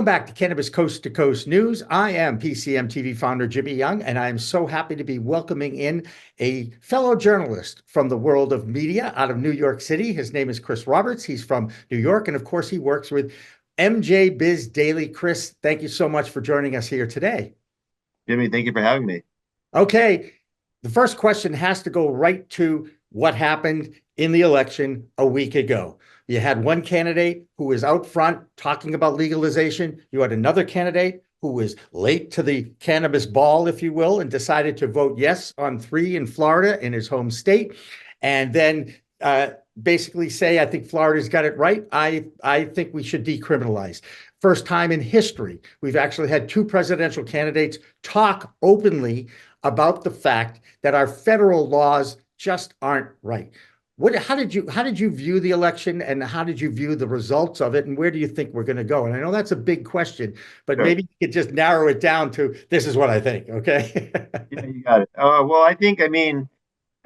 back to Cannabis Coast to Coast News. I am PCMTV founder Jimmy Young, and I am so happy to be welcoming in a fellow journalist from the world of media out of New York City. His name is Chris Roberts. He's from New York, and of course, he works with MJBiz Daily. Chris, thank you so much for joining us here today. Jimmy, thank you for having me. Okay, the first question has to go right to what happened in the election a week ago. You had one candidate who was out front talking about legalization. You had another candidate who was late to the cannabis ball, if you will, and decided to vote yes on 3 in Florida in his home state. And then basically say, I think Florida's got it right. I think we should decriminalize. First time in history, we've actually had 2 presidential candidates talk openly about the fact that our federal laws just aren't right. How did you view the election, and how did you view the results of it, and where do you think we're going to go? And I know that's a big question, but Sure. maybe you could just narrow it down to this is what I think. Okay. Yeah, you got it. Well, I mean,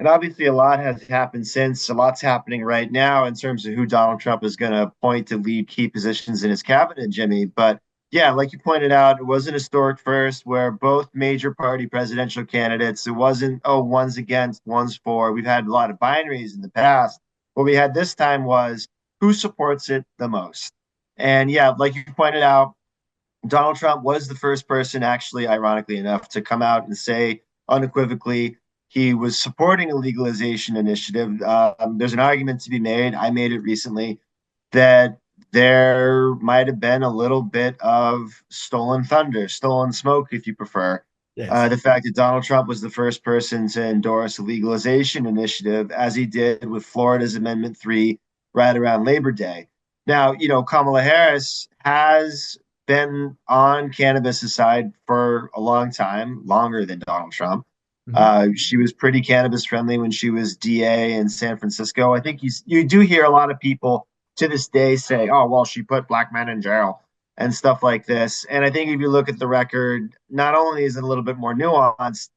and obviously a lot has happened since. A lot's happening right now in terms of who Donald Trump is going to appoint to lead key positions in his cabinet, Jimmy. But yeah, like you pointed out, it was an historic first where both major party presidential candidates, it wasn't, oh, one's against, one's for. We've had a lot of binaries in the past. What we had this time was who supports it the most. And yeah, like you pointed out, Donald Trump was the first person, actually, ironically enough, to come out and say unequivocally he was supporting a legalization initiative. There's an argument to be made. I made it recently that there might have been a little bit of stolen thunder, stolen smoke, if you prefer. Yes. The fact that Donald Trump was the first person to endorse a legalization initiative, as he did with Florida's Amendment 3 right around Labor Day. Now, Kamala Harris has been on cannabis' side for a long time, longer than Donald Trump. She was pretty cannabis friendly when she was DA in San Francisco. I think you do hear a lot of people to this day say, oh, well, she put black men in jail and stuff like this. And I think if you look at the record, not only is it a little bit more nuanced,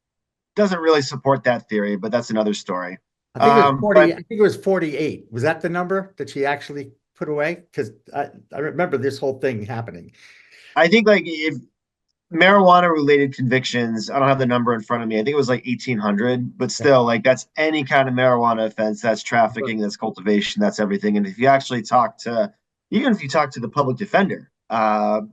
doesn't really support that theory, but that's another story. I think it was 40. I think it was 48. Was that the number that she actually put away? Because I remember this whole thing happening. I think like if marijuana related convictions, I don't have the number in front of me. I think it was like 1,800, but still, like that's any kind of marijuana offense. That's trafficking, that's cultivation, that's everything. And if you actually even if you talk to the public defender,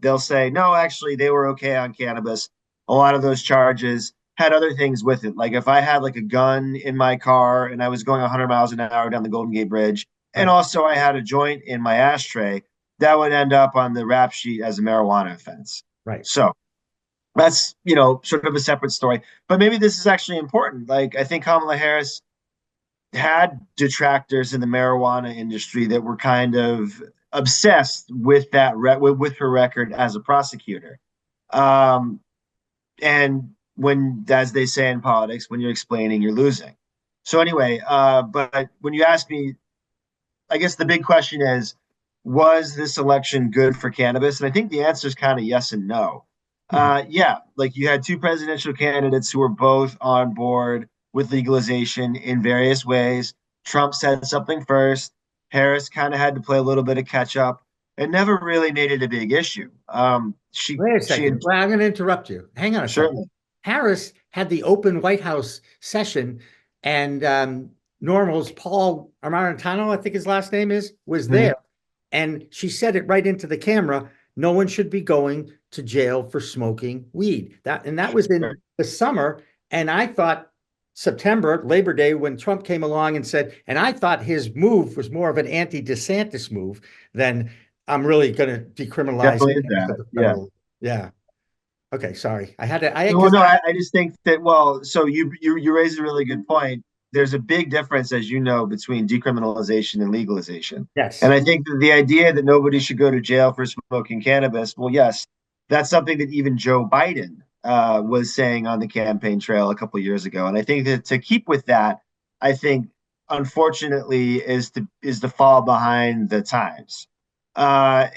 they'll say, no, actually, they were okay on cannabis. A lot of those charges had other things with it. Like if I had like a gun in my car and I was going 100 miles an hour down the Golden Gate Bridge, and also I had a joint in my ashtray, that would end up on the rap sheet as a marijuana offense. Right. So that's, sort of a separate story. But maybe this is actually important. Like, I think Kamala Harris had detractors in the marijuana industry that were kind of obsessed with that, with her record as a prosecutor. And when, as they say in politics, when you're explaining, you're losing. So anyway, but when you ask me, I guess the big question is, was this election good for cannabis? And I think the answer is kind of yes and no. Yeah, like you had 2 presidential candidates who were both on board with legalization in various ways. Trump said something first. Harris kind of had to play a little bit of catch up and never really made it a big issue. Wait a second. Well, I'm going to interrupt you. Hang on a second. Harris had the open White House session, and Normal's Paul Amarantano, I think his last name is, was there. And she said it right into the camera. No one should be going to jail for smoking weed. That was in the summer. And I thought September, Labor Day, when Trump came along and said, and I thought his move was more of an anti-DeSantis move than I'm really going to decriminalize. Definitely that. Yeah. Yeah. Okay. Sorry. I just think that, so you raised a really good point. There's a big difference, as you know, between decriminalization and legalization. Yes. And I think that the idea that nobody should go to jail for smoking cannabis, well, yes, that's something that even Joe Biden was saying on the campaign trail a couple of years ago. And I think that to keep with that, I think, unfortunately, is to fall behind the times. But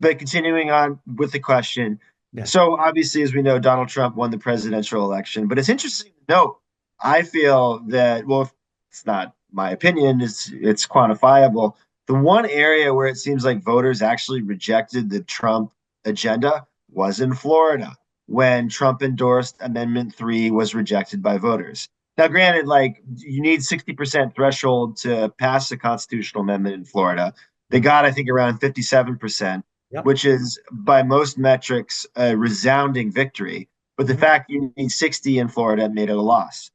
continuing on with the question, so obviously, as we know, Donald Trump won the presidential election. But it's interesting to note, I feel that, well, it's not my opinion, it's quantifiable. The one area where it seems like voters actually rejected the Trump agenda was in Florida when Trump endorsed Amendment 3 was rejected by voters. Now, granted, like you need 60% threshold to pass a constitutional amendment in Florida. They got, I think, around 57%, Yep. which is by most metrics a resounding victory. But the fact you need 60 in Florida made it a loss.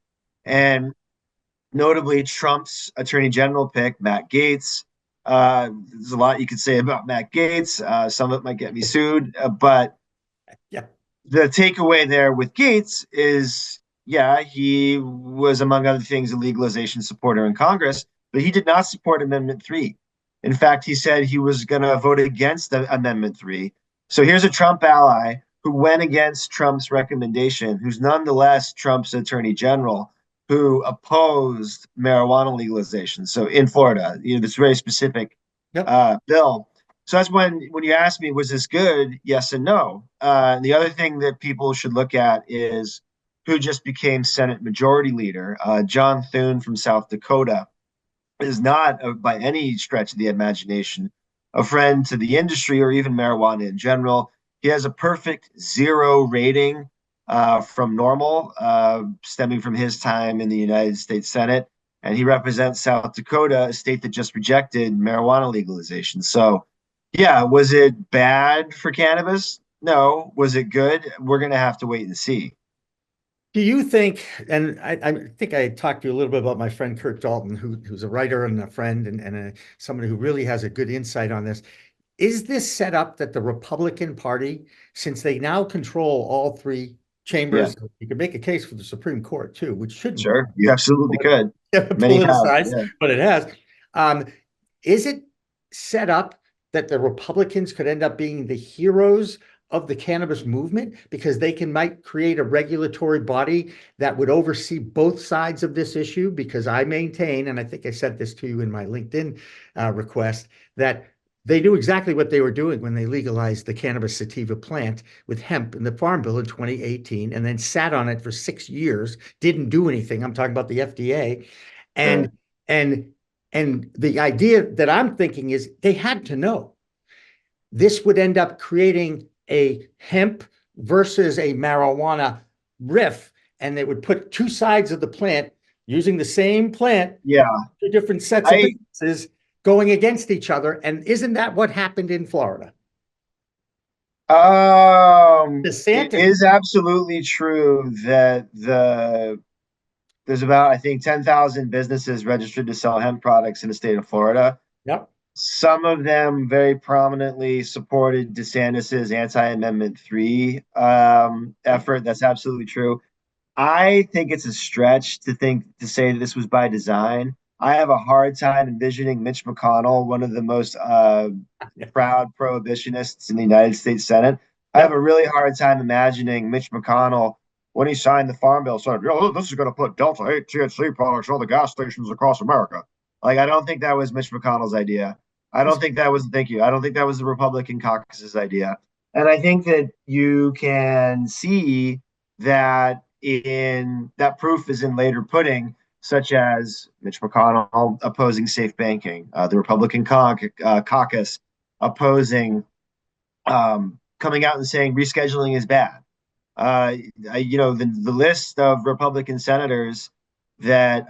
And notably, Trump's attorney general pick, Matt Gaetz. There's a lot you could say about Matt Gaetz. Some of it might get me sued, but Yeah. the takeaway there with Gaetz is, yeah, he was, among other things, a legalization supporter in Congress, but he did not support Amendment 3. In fact, he said he was going to vote against Amendment 3. So here's a Trump ally who went against Trump's recommendation, who's nonetheless Trump's attorney general, who opposed marijuana legalization. So in Florida, this very specific bill. So that's when you ask me, was this good? Yes and no. The other thing that people should look at is who just became Senate Majority Leader. John Thune from South Dakota is not, by any stretch of the imagination, a friend to the industry or even marijuana in general. He has a perfect 0 rating from normal, stemming from his time in the United States Senate. And he represents South Dakota, a state that just rejected marijuana legalization. So, yeah, was it bad for cannabis? No. Was it good? We're going to have to wait and see. Do you think, and I think I talked to you a little bit about my friend Kurt Dalton, who's a writer and a friend and somebody who really has a good insight on this. Is this set up that the Republican Party, since they now control all 3 Yeah, chambers, you could make a case for the Supreme Court too, which shouldn't sure. You absolutely could. Many have. politicize, Yeah. but it has. Um, is it set up that the Republicans could end up being the heroes of the cannabis movement because they might create a regulatory body that would oversee both sides of this issue? Because I maintain, and I think I said this to you in my LinkedIn request, that they knew exactly what they were doing when they legalized the cannabis sativa plant with hemp in the Farm Bill in 2018 and then sat on it for 6 years, didn't do anything. I'm talking about the FDA. And Sure. and and the idea that I'm thinking is they had to know this would end up creating a hemp versus a marijuana riff, and they would put 2 sides of the plant using the same plant, Yeah. 2 different sets of businesses going against each other. And isn't that what happened in Florida? It DeSantis. is absolutely true that there's about, I think, 10,000 businesses registered to sell hemp products in the state of Florida. Yep. Some of them very prominently supported DeSantis's anti-Amendment 3 effort. That's absolutely true. I think it's a stretch to say that this was by design. I have a hard time envisioning Mitch McConnell, one of the most proud prohibitionists in the United States Senate. I have Yep. a really hard time imagining Mitch McConnell when he signed the Farm Bill saying, this is going to put Delta 8 THC products in all the gas stations across America. Like, I don't think that was Mitch McConnell's idea. I don't think that was, thank you. I don't think that was the Republican caucus's idea. And I think that you can see that that proof is in later pudding, such as Mitch McConnell opposing safe banking, the Republican caucus opposing, coming out and saying rescheduling is bad. The list of Republican senators that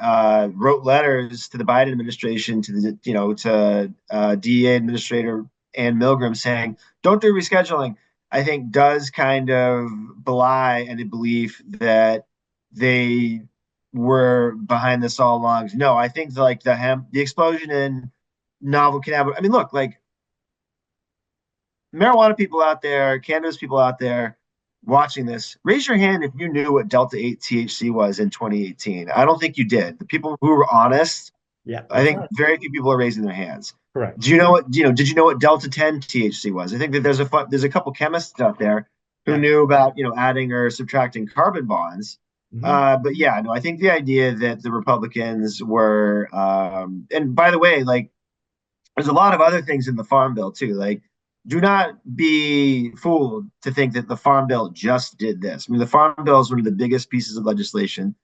wrote letters to the Biden administration, to DEA Administrator Ann Milgram saying, don't do rescheduling, I think does kind of belie any belief that they were behind this all along. No, I think the explosion in novel cannabis. I mean, look, like marijuana people out there, cannabis people out there watching this, raise your hand if you knew what Delta 8 THC was in 2018. I don't think you did. The people who were honest, Yeah. I think very few people are raising their hands. Correct. Did you know what Delta 10 THC was? I think that there's a couple chemists out there who knew about, adding or subtracting carbon bonds. But yeah, no, I think the idea that the Republicans were, and by the way, like, there's a lot of other things in the Farm Bill too. Like, do not be fooled to think that the Farm Bill just did this. I mean, the Farm Bill is one of the biggest pieces of legislation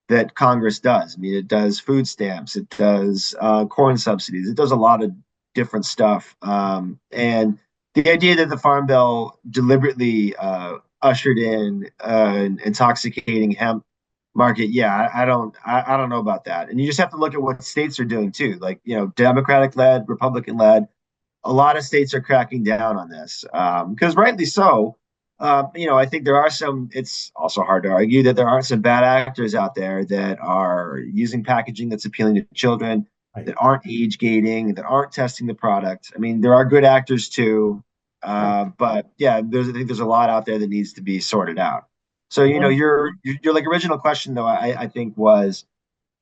that Congress does. I mean, it does food stamps, it does corn subsidies, it does a lot of different stuff. And the idea that the Farm Bill deliberately ushered in an intoxicating hemp market, yeah, I don't know about that. And you just have to look at what states are doing too. Like, Democratic led, Republican led, a lot of states are cracking down on this because rightly so. I think there are some. It's also hard to argue that there aren't some bad actors out there that are using packaging that's appealing to children, Right, that aren't age gating, that aren't testing the product. I mean, there are good actors too, right. but yeah, I think there's a lot out there that needs to be sorted out. So One, your like original question though, I think was,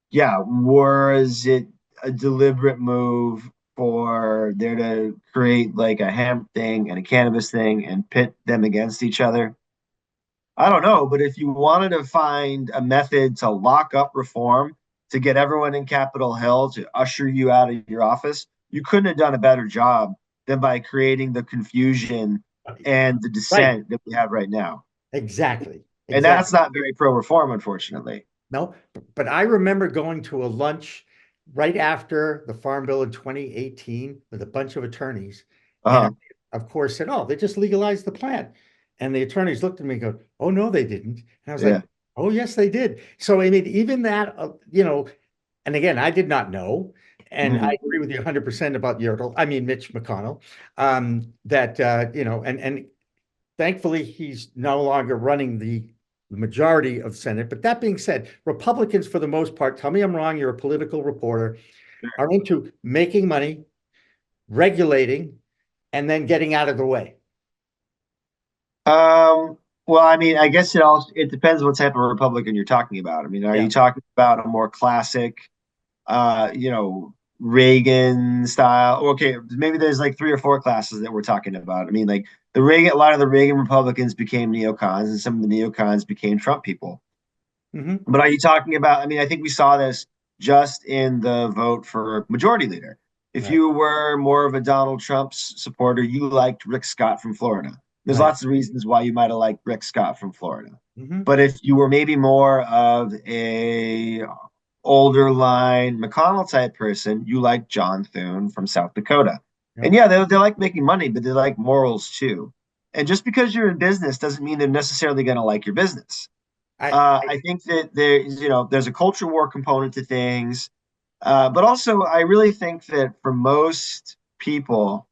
yeah, was it a deliberate move for there to create like a hemp thing and a cannabis thing and pit them against each other? I don't know, but if you wanted to find a method to lock up reform, to get everyone in Capitol Hill, to usher you out of your office, you couldn't have done a better job than by creating the confusion and the right, dissent that we have right now. exactly, And exactly. that's not very pro reform, unfortunately. No, but I remember going to a lunch right after the Farm Bill in 2018 with a bunch of attorneys. And Uh-huh. of course said, oh, they just legalized the plant. And the attorneys looked at me and go, oh, no, they didn't. And I was Yeah. like, oh, yes, they did. So I mean, even that, and again, I did not know. And I Mhm. agree with you 100% about Mitch McConnell, that, and thankfully, he's no longer running the majority of Senate. But that being said, Republicans, for the most part, tell me I'm wrong, you're a political reporter, are into making money, regulating, and then getting out of the way. Well, I mean, I guess it depends what type of Republican you're talking about. I mean, are Yeah. you talking about a more classic, Reagan style? Okay, maybe there's like three or four classes that we're talking about. I mean, like a lot of the Reagan Republicans became neocons, and some of the neocons became Trump people. Hmm. But are you talking about? I mean, I think we saw this just in the vote for majority leader. If Right. you were more of a Donald Trump supporter, you liked Rick Scott from Florida. There's Right. lots of reasons why you might have liked Rick Scott from Florida. Hmm. But if you were maybe more of a older line McConnell type person, you like John Thune from South Dakota. And Yep. yeah, they like making money, but they like morals too. And just because you're in business doesn't mean they're necessarily going to like your business. I, I think that there's a culture war component to things, but also I really think that for most people,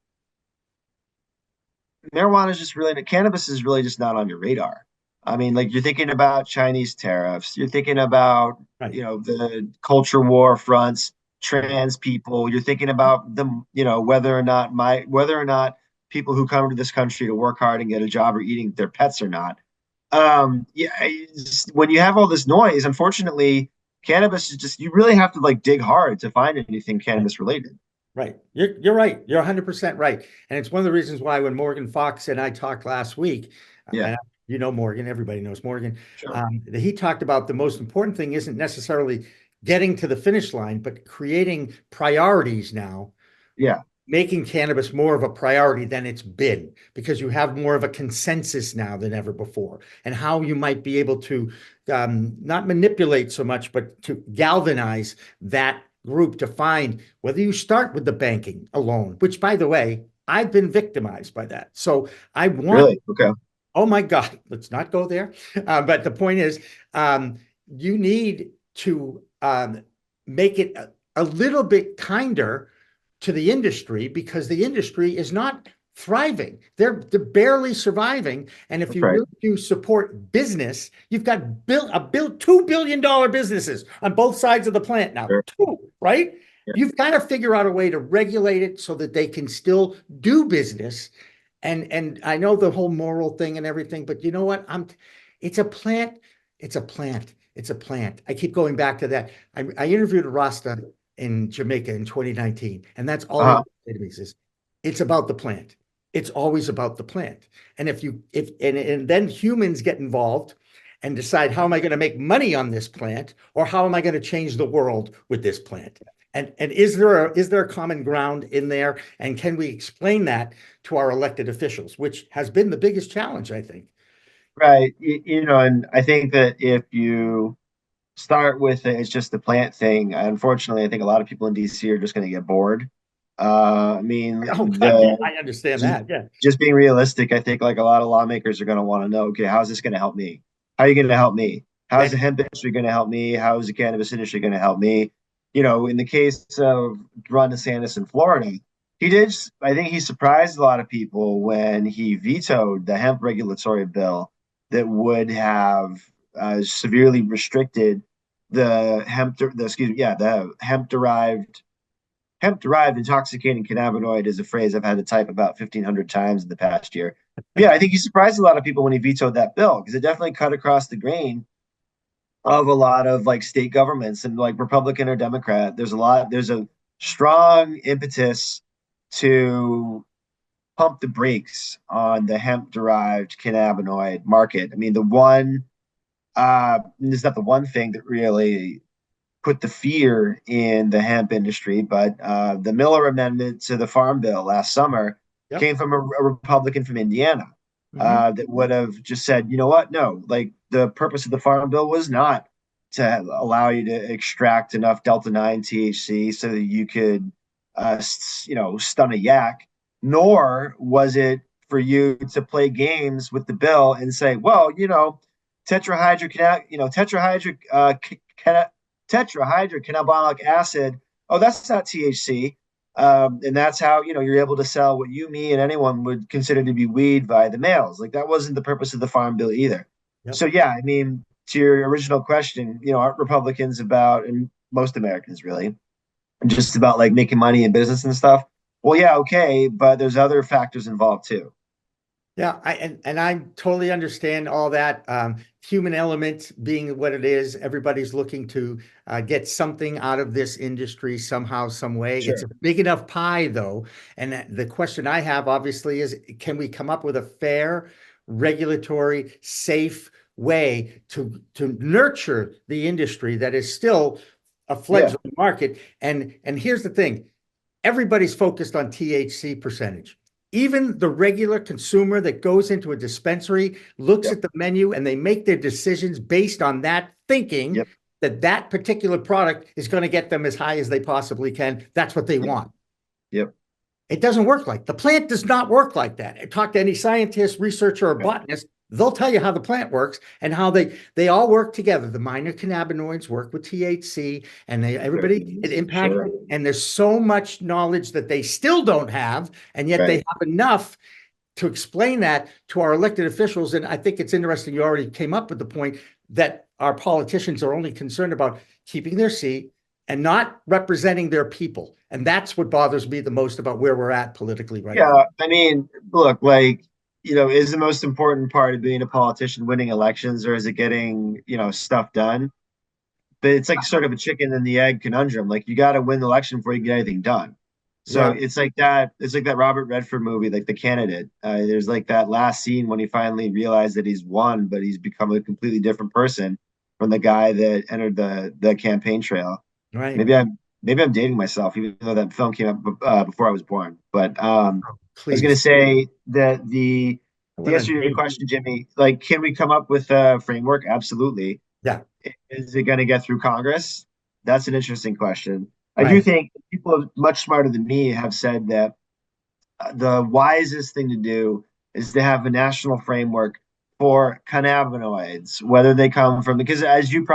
marijuana is just really cannabis is really just not on your radar. I mean, like you're thinking about Chinese tariffs, you're thinking about right. the culture war fronts, trans people, you're thinking about them, whether or not people who come to this country to work hard and get a job are eating their pets or not. Yeah, when you have all this noise, unfortunately, cannabis is just you really have to like dig hard to find anything Right. cannabis related. Right. You're right. You're 100% right. And it's one of the reasons why when Morgan Fox and I talked last week, Yeah, and Morgan, everybody knows Morgan, sure. that he talked about the most important thing isn't necessarily getting to the finish line, but creating priorities now, Yeah, making cannabis more of a priority than it's been, because you have more of a consensus now than ever before, and how you might be able to not manipulate so much, but to galvanize that group to find whether you start with the banking alone, which, by the way, I've been victimized by that. So I want, really. Okay. oh my God, let's not go there. But the point is, you need to make it a little bit kinder to the industry, because the industry is not thriving. They're barely surviving. And if That's you right. really do support business, you've got built $2 billion businesses on both sides of the plant now. Sure. Two, right? Yeah. You've got to figure out a way to regulate it so that they can still do business. And I know the whole moral thing and everything, but you know what? It's a plant. It's a plant. It's a plant. I keep going back to that. I interviewed Rasta in Jamaica in 2019, and that's all he Uh-huh. said to me is, it's about the plant. It's always about the plant. And and then humans get involved and decide, how am I going to make money on this plant, or how am I going to change the world with this plant? And is there a common ground in there? And can we explain that to our elected officials, which has been the biggest challenge, I think. Right. And I think that if you start with it's just the plant thing, unfortunately, I think a lot of people in DC are just going to get bored. I mean, Oh, God, yeah, the I understand just, that. Yeah. just being realistic, I think like a lot of lawmakers are going to want to know, okay, how's this going to help me? How are you going to help me? How's the And hemp industry going to help me? How is the cannabis industry going to help me? You know, in the case of Ron DeSantis in Florida, he did, I think he surprised a lot of people when he vetoed the hemp regulatory bill that would have severely restricted the hemp derived intoxicating cannabinoid is a phrase I've had to type about 1,500 times in the past year. Yeah, I think he surprised a lot of people when he vetoed that bill because it definitely cut across the grain of a lot of like state governments and like Republican or Democrat. There's a strong impetus to pump the brakes on the hemp derived cannabinoid market. I mean, it's not the one thing that really put the fear in the hemp industry, but the Miller Amendment to the Farm Bill last summer yep. came from a Republican from Indiana Hmm. that would have just said, you know what? No, like the purpose of the Farm Bill was not to allow you to extract enough Delta 9 THC so that you could, stun a yak, nor was it for you to play games with the bill and say, well, tetrahydrocannabinolic acid. Oh, that's not THC. And that's how you're able to sell what you, me, and anyone would consider to be weed by the mails. Like that wasn't the purpose of the Farm Bill either. Yep. So yeah, I mean, to your original question, aren't Republicans about, and most Americans really, just about like making money in business and stuff? Well, yeah, okay, but there's other factors involved too. Yeah, and I totally understand all that. Human element being what it is, everybody's looking to get something out of this industry somehow, some way. It's Sure. a big enough pie, though. And the question I have, obviously, is can we come up with a fair, regulatory, safe way to nurture the industry that is still a Yeah. fledgling market? And here's the thing. Everybody's focused on THC percentage. Even the regular consumer that goes into a dispensary looks Yep. at the menu and they make their decisions based on that, thinking Yep. that that particular product is going to get them as high as they possibly can. That's what they Yep. want. Yep. It doesn't work like the plant does not work like that. Talk to any scientist, researcher, or Right. botanist. They'll tell you how the plant works and how they all work together. The minor cannabinoids work with THC, and everybody it impacts. Sure. And there's so much knowledge that they still don't have, and yet they Right. have enough to explain that to our elected officials. And I think it's interesting. You already came up with the point that our politicians are only concerned about keeping their seat and not representing their people. And that's what bothers me the most about where we're at politically right now. Yeah, I mean, look, like, is the most important part of being a politician winning elections, or is it getting, stuff done? But it's like sort of a chicken and the egg conundrum. Like you got to win the election before you can get anything done. So Yeah. it's like that. It's like that Robert Redford movie, like The Candidate. There's like that last scene when he finally realized that he's won, but he's become a completely different person from the guy that entered the campaign trail. Right. Maybe I'm dating myself, even though that film came out before I was born. But I was going Please. to say that I the want answer to to your date. question, Jimmy, like, can we come up with a framework? Absolutely. Yeah. Is it going to get through Congress? That's an interesting question. I do Right. think people much smarter than me have said that the wisest thing to do is to have a national framework for cannabinoids, whether they come from, because as you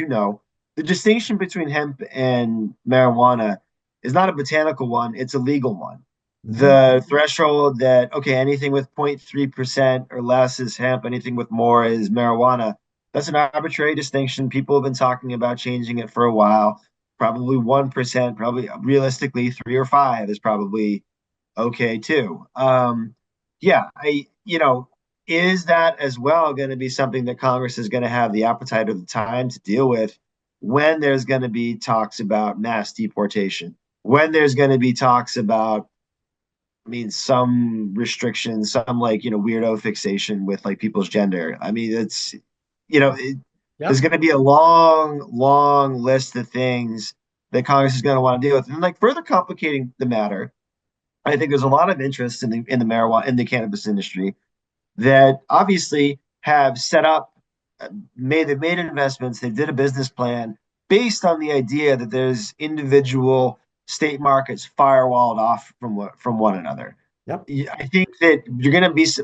know, the distinction between hemp and marijuana is not a botanical one, it's a legal one. Mhm. The threshold that, okay, anything with 0.3% or less is hemp, anything with more is marijuana. That's an arbitrary distinction. People have been talking about changing it for a while. Probably 1%, probably realistically 3 or 5 is probably okay too. Yeah, is that as well going to be something that Congress is going to have the appetite or the time to deal with when there's going to be talks about mass deportation, when there's going to be talks about, I mean, some restrictions, some like, weirdo fixation with like people's gender. I mean, there's Yep. going to be a long, long list of things that Congress is going to want to deal with. And like further complicating the matter, I think there's a lot of interest in the marijuana in the cannabis industry that obviously have set up, they've made investments, they did a business plan based on the idea that there's individual state markets firewalled off from one another. Yep. I think that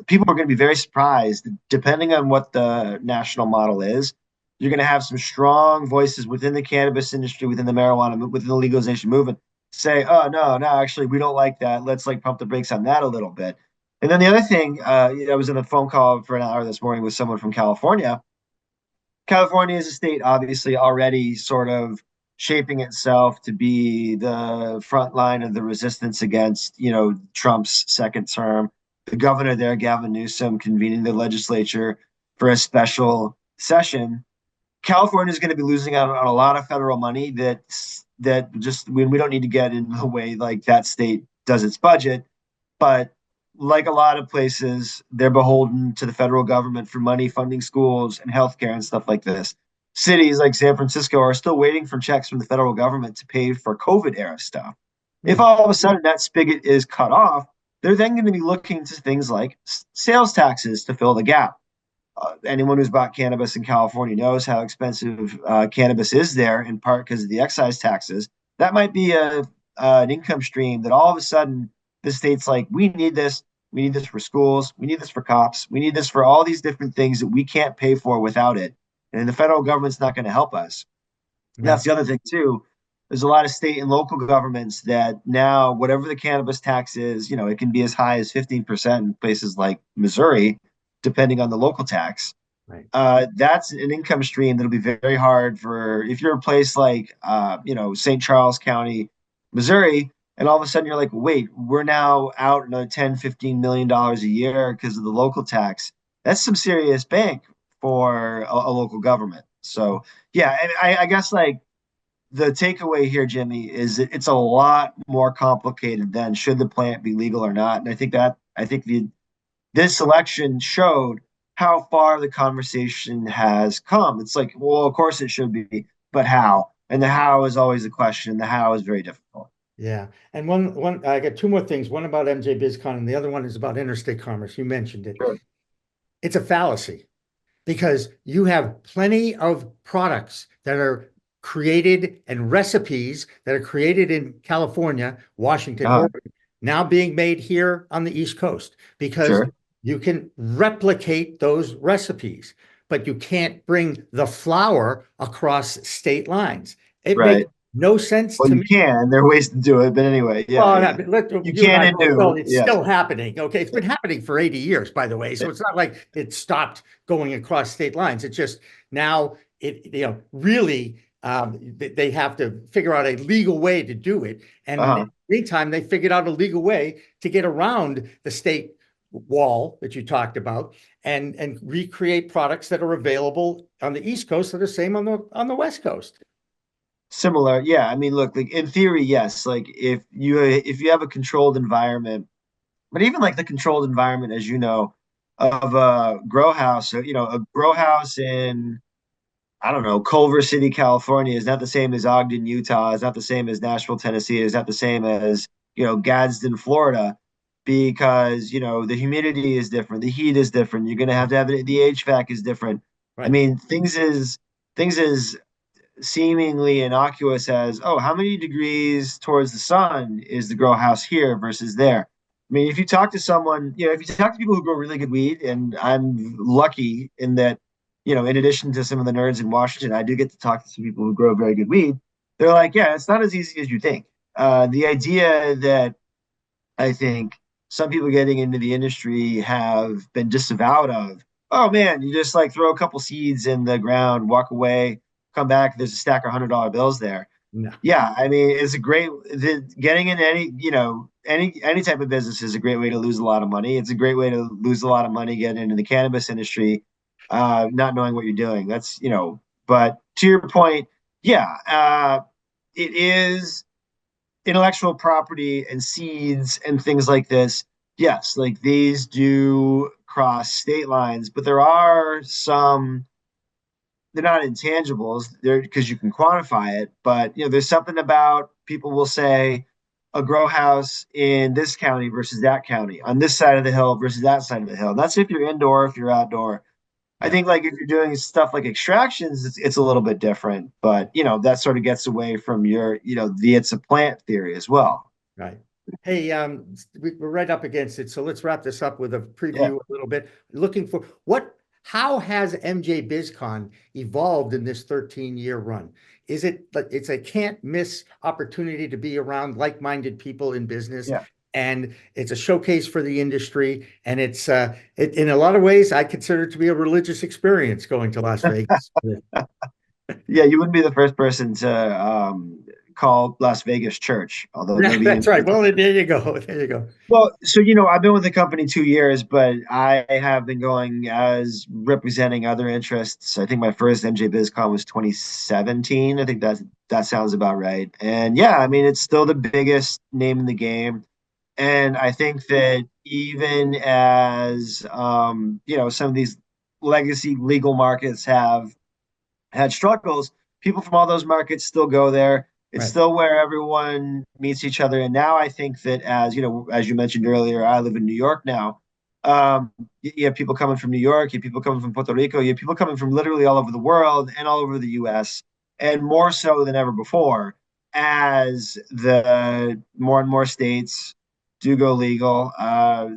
people are going to be very surprised, depending on what the national model is. You're going to have some strong voices within the cannabis industry, within the marijuana, within the legalization movement, say, "Oh no, actually, we don't like that. Let's like pump the brakes on that a little bit." And then the other thing, I was in a phone call for an hour this morning with someone from California. California is a state obviously already sort of shaping itself to be the front line of the resistance against, Trump's second term. The governor there, Gavin Newsom, convening the legislature for a special session. California is going to be losing out on a lot of federal money that just we don't need to get in the way like that state does its budget, but like a lot of places, they're beholden to the federal government for money funding schools and healthcare and stuff like this. Cities like San Francisco are still waiting for checks from the federal government to pay for COVID era stuff. If Mm. all of a sudden that spigot is cut off, they're then going to be looking to things like sales taxes to fill the gap. Anyone who's bought cannabis in California knows how expensive cannabis is there, in part because of the excise taxes. That might be an income stream that all of a sudden the state's like, we need this. We need this for schools. We need this for cops. We need this for all these different things that we can't pay for without it. And the federal government's not going to help us. And Yeah. that's the other thing, too. There's a lot of state and local governments that now, whatever the cannabis tax is, it can be as high as 15% in places like Missouri, depending on the local tax. Right. That's an income stream that'll be very hard for if you're a place like, St. Charles County, Missouri, and all of a sudden you're like, wait, we're now out another 10, $15 million a year because of the local tax. That's some serious bank for a local government. So, yeah, and I guess like the takeaway here, Jimmy, is it's a lot more complicated than should the plant be legal or not. And I think this election showed how far the conversation has come. It's like, well, of course it should be, but how? And the how is always the question. The how is very difficult. Yeah. And one, I got two more things. One about MJBiz Con, and the other one is about interstate commerce. You mentioned it. Sure. It's a fallacy because you have plenty of products that are created and recipes that are created in California, Washington, Uh, Oregon, now being made here on the East Coast because sure. you can replicate those recipes, but you can't bring the flour across state lines. It makes Right. no sense Well, to you me. can. There are ways to do it, but anyway, yeah, Well, yeah. You you and can I and both know do. it's Yes. still happening. Okay. It's been happening for 80 years, by the way. So it's not like it stopped going across state lines. It's just now really they have to figure out a legal way to do it. And in the Uh-huh. meantime, they figured out a legal way to get around the state wall that you talked about and recreate products that are available on the East Coast that are the same on the West Coast. Similar, yeah. I mean, look, like in theory, yes. Like if you have a controlled environment, but even like the controlled environment, as you know, of a grow house, a grow house in I don't know, Culver City, California is not the same as Ogden, Utah. Is not the same as Nashville, Tennessee. Is not the same as Gadsden, Florida, because the humidity is different, the heat is different. You're going to have the HVAC is different. I Right. mean, things is seemingly innocuous as, oh, how many degrees towards the sun is the grow house here versus there? I mean, if you talk to someone, if you talk to people who grow really good weed, and I'm lucky in that, in addition to some of the nerds in Washington, I do get to talk to some people who grow very good weed. They're like, yeah, it's not as easy as you think. The idea that I think some people getting into the industry have been disavowed of. Oh man, you just like throw a couple seeds in the ground, walk away, come back. There's a stack of $100 bills there. No. Yeah, I mean, it's a great getting into any type of business is a great way to lose a lot of money. It's a great way to lose a lot of money getting into the cannabis industry, not knowing what you're doing. But to your point, yeah, it is intellectual property and seeds and things like this, yes, like these do cross state lines, but there are some, they're not intangibles there because you can quantify it, but there's something about people will say a grow house in this county versus that county, on this side of the hill versus that side of the hill. That's if you're indoor, if you're outdoor. I think like if you're doing stuff like extractions, it's a little bit different, but that sort of gets away from your, the it's a plant theory as well. Right. Hey, we're right up against it, so let's wrap this up with a Yeah. preview a little bit. Looking for how has MJBiz Con evolved in this 13-year run? Is it like it's a can't miss opportunity to be around like-minded people in business? Yeah. And it's a showcase for the industry. And it's in a lot of ways, I consider it to be a religious experience going to Las Vegas. Yeah, you wouldn't be the first person to call Las Vegas church, although maybe That's right. Well, there you go. There you go. Well, so I've been with the company 2 years, but I have been going as representing other interests. I think my first MJBiz Con was 2017. I think that sounds about right. And yeah, I mean, it's still the biggest name in the game. And I think that even as some of these legacy legal markets have had struggles, people from all those markets still go there. It's Right. still where everyone meets each other. And now I think that as you mentioned earlier, I live in New York now. You have people coming from New York, you have people coming from Puerto Rico, you have people coming from literally all over the world and all over the US, and more so than ever before, as the more and more states do go legal.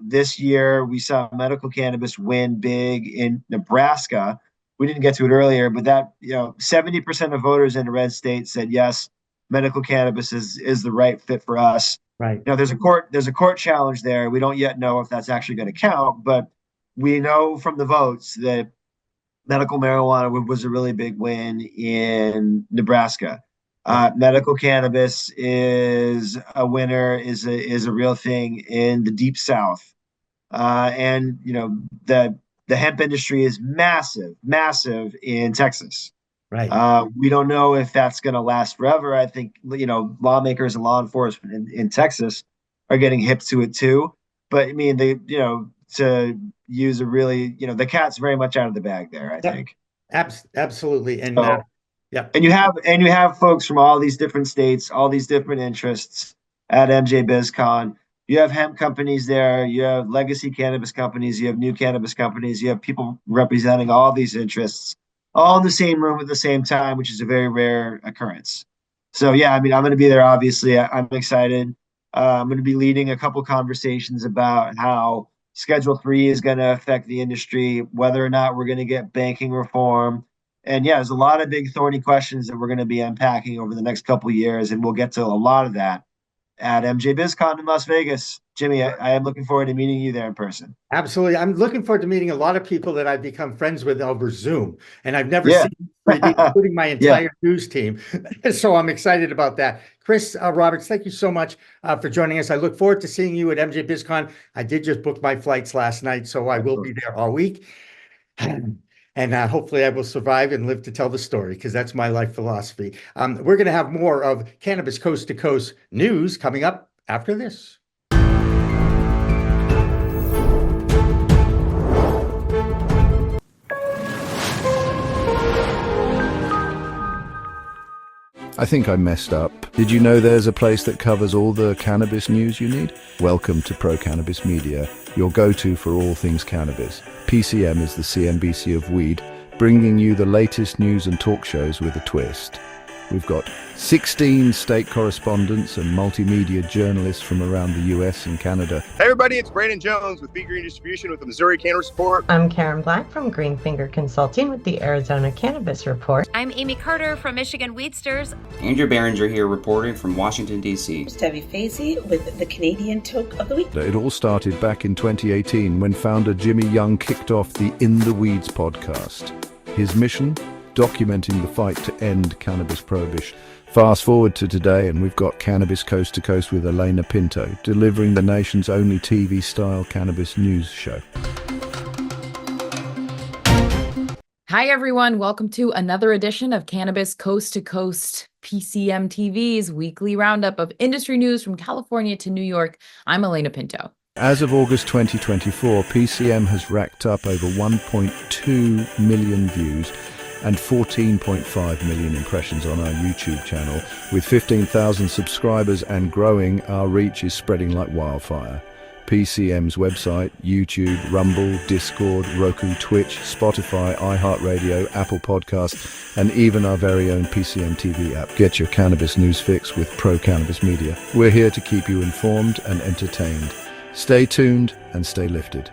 This year we saw medical cannabis win big in Nebraska. We didn't get to it earlier, but that 70% of voters in a red state said yes, medical cannabis is the right fit for us. Right. There's a court challenge there. We don't yet know if that's actually going to count, but we know from the votes that medical marijuana was a really big win in Nebraska. Medical cannabis is a winner, is a real thing in the Deep South, and the hemp industry is massive in Texas. Right. We don't know if that's going to last forever. I think lawmakers and law enforcement in Texas are getting hip to it too. But I mean, to use a really the cat's very much out of the bag there. I think absolutely. And yeah. And you have folks from all these different states, all these different interests at MJBiz Con. You have hemp companies there, you have legacy cannabis companies, you have new cannabis companies, you have people representing all these interests, all in the same room at the same time, which is a very rare occurrence. So yeah, I mean, I'm going to be there. Obviously, I'm excited. I'm going to be leading a couple conversations about how Schedule 3 is going to affect the industry, whether or not we're going to get banking reform. And yeah, there's a lot of big thorny questions that we're going to be unpacking over the next couple of years, and we'll get to a lot of that at MJBiz Con in Las Vegas. Jimmy, I am looking forward to meeting you there in person. Absolutely. I'm looking forward to meeting a lot of people that I've become friends with over Zoom, and I've never seen, including my entire news team. So I'm excited about that. Chris Roberts, thank you so much for joining us. I look forward to seeing you at MJBiz Con. I did just book my flights last night, so I will be there all week. And hopefully I will survive and live to tell the story, because that's my life philosophy. We're going to have more of Cannabis Coast to Coast news coming up after this. I think I messed up. Did you know there's a place that covers all the cannabis news you need? Welcome to Pro Cannabis Media, your go-to for all things cannabis. PCM is the CNBC of weed, bringing you the latest news and talk shows with a twist. We've got 16 state correspondents and multimedia journalists from around the US and Canada. Hey everybody, it's Brandon Jones with Bee Green Distribution with the Missouri Cannabis Report. I'm Karen Black from Green Finger Consulting with the Arizona Cannabis Report. I'm Amy Carter from Michigan Weedsters. Andrew Behringer here reporting from Washington, D.C. Debbie Fazy with the Canadian Toke of the Week. It all started back in 2018 when founder Jimmy Young kicked off the In the Weeds podcast. His mission? Documenting the fight to end cannabis prohibition. Fast forward to today and we've got Cannabis Coast to Coast with Elena Pinto, delivering the nation's only TV-style cannabis news show. Hi everyone, welcome to another edition of Cannabis Coast to Coast, PCMTV's weekly roundup of industry news from California to New York. I'm Elena Pinto. As of August 2024, PCM has racked up over 1.2 million views and 14.5 million impressions on our YouTube channel. With 15,000 subscribers and growing, our reach is spreading like wildfire. PCM's website, YouTube, Rumble, Discord, Roku, Twitch, Spotify, iHeartRadio, Apple Podcasts, and even our very own PCMTV app. Get your cannabis news fix with Pro Cannabis Media. We're here to keep you informed and entertained. Stay tuned and stay lifted.